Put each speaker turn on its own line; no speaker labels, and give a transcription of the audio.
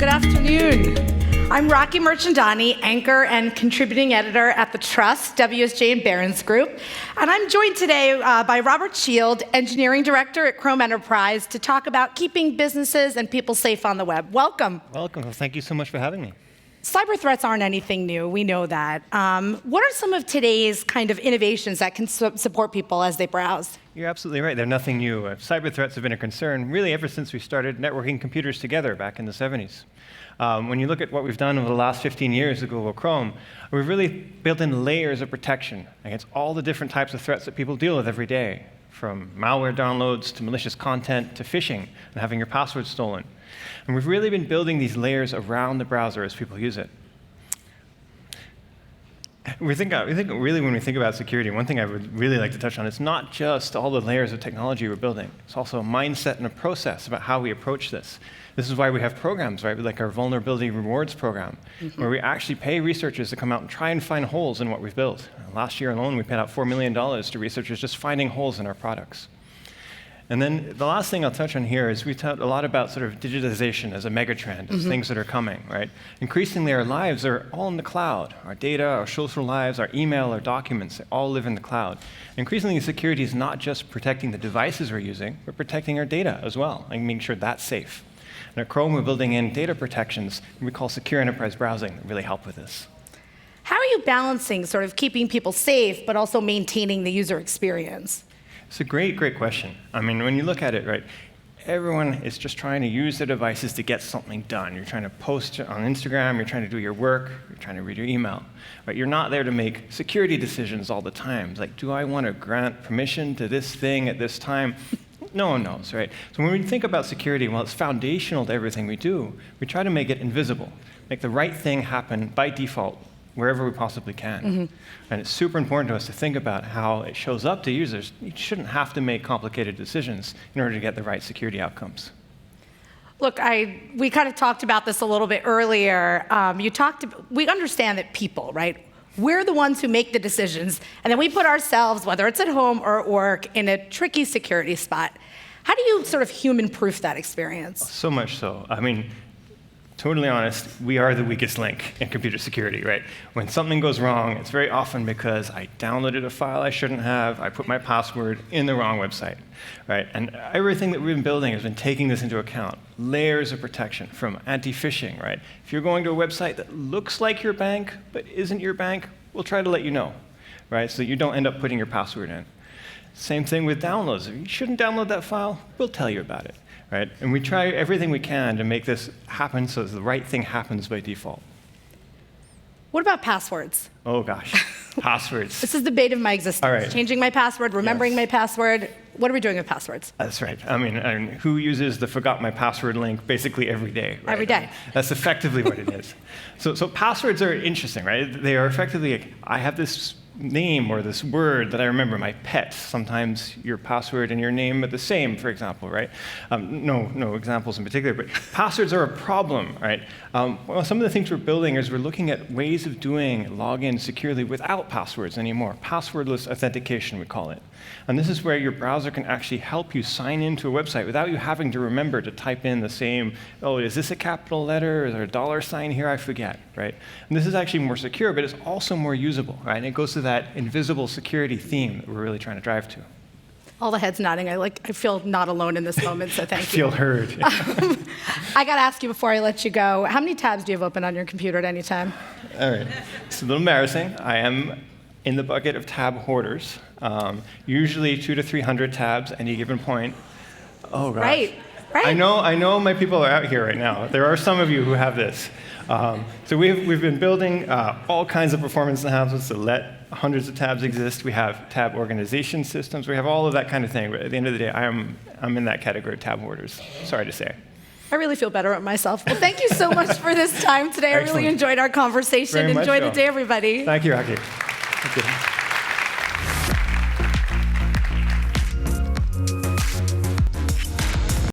Good afternoon. I'm Raakhee Mirchandani, anchor and contributing editor at The Trust, WSJ and Barron's Group. And I'm joined today by Robert Shield, engineering director at Chrome Enterprise, to talk about keeping businesses and people safe on the web. Welcome.
Welcome. Well, thank you so much for having me.
Cyber threats aren't anything new. We know that. What are some of today's kind of innovations that can support people as they browse?
You're absolutely right. They're nothing new. Cyber threats have been a concern really ever since we started networking computers together back in the 70s. When you look at what we've done over the last 15 years at Google Chrome, we've really built in layers of protection against all the different types of threats that people deal with every day, from malware downloads to malicious content to phishing and having your password stolen. And we've really been building these layers around the browser as people use it. We think really when we think about security, one thing I would really like to touch on is not just all the layers of technology we're building. It's also a mindset and a process about how we approach this. This is why we have programs, right, like our vulnerability rewards program, where we actually pay researchers to come out and try and find holes in what we've built. Last year alone, we paid out $4 million to researchers just finding holes in our products. And then the last thing I'll touch on here is we talked a lot about sort of digitization as a megatrend, as things that are coming, right? Increasingly, our lives are all in the cloud. Our data, our social lives, our email, our documents, they all live in the cloud. Increasingly, security is not just protecting the devices we're using, but protecting our data as well, and making sure that's safe. And at Chrome, we're building in data protections we call secure enterprise browsing that really help with this.
How are you balancing sort of keeping people safe, but also maintaining the user experience?
It's a great, great question. I mean, when you look at it, right, everyone is just trying to use their devices to get something done. You're trying to post on Instagram, you're trying to do your work, you're trying to read your email. Right? You're not there to make security decisions all the time. It's like, do I want to grant permission to this thing at this time? No one knows, right? So when we think about security, well, it's foundational to everything we do. We try to make it invisible, make the right thing happen by default, wherever we possibly can. And it's super important to us to think about how it shows up to users. You shouldn't have to make complicated decisions in order to get the right security outcomes.
Look, we kind of talked about this a little bit earlier. We understand that people, right? We're the ones who make the decisions, and then we put ourselves, whether it's at home or at work, in a tricky security spot. How do you sort of human-proof that experience?
So much so. I mean, totally honest, we are the weakest link in computer security, right? When something goes wrong, it's very often because I downloaded a file I shouldn't have, I put my password in the wrong website, right? And everything that we've been building has been taking this into account. Layers of protection from anti-phishing, right? If you're going to a website that looks like your bank but isn't your bank, we'll try to let you know, right? So you don't end up putting your password in. Same thing with downloads. If you shouldn't download that file, we'll tell you about it. Right? And we try everything we can to make this happen so that the right thing happens by default.
What about passwords?
Oh, gosh. Passwords.
This is the bane of my existence.
All right.
Changing my password, remembering my password. What are we doing with passwords?
That's right. I mean, who uses the forgot my password link basically every day? Right?
Every day.
That's effectively what it is. So passwords are interesting, right? They are effectively, I have this name or this word that I remember, my pet. Sometimes your password and your name are the same, for example, right? No examples in particular, but passwords are a problem, right? Well, some of the things we're building is we're looking at ways of doing login securely without passwords anymore. Passwordless authentication, we call it. And this is where your browser can actually help you sign into a website without you having to remember to type in the same, oh, is this a capital letter? Is there a dollar sign here? I forget, right? And this is actually more secure, but it's also more usable, right? And it goes to that invisible security theme that we're really trying to drive to.
All the heads nodding. I feel not alone in this moment, so thank you.
I feel heard.
I got to ask you before I let you go, how many tabs do you have open on your computer at any time?
All right. It's a little embarrassing. I am in the bucket of tab hoarders. Usually 200 to 300 tabs at any given point. Oh, gosh.
Right.
I know my people are out here right now. There are some of you who have this. So we've been building all kinds of performance enhancements to let hundreds of tabs exist. We have tab organization systems. We have all of that kind of thing. But at the end of the day, I'm in that category of tab hoarders. Sorry to say.
I really feel better about myself. Well, thank you so much for this time today. I really enjoyed our conversation.
Very much
Enjoy
so.
the day, everybody.
Thank you, Raakhee. Thank you.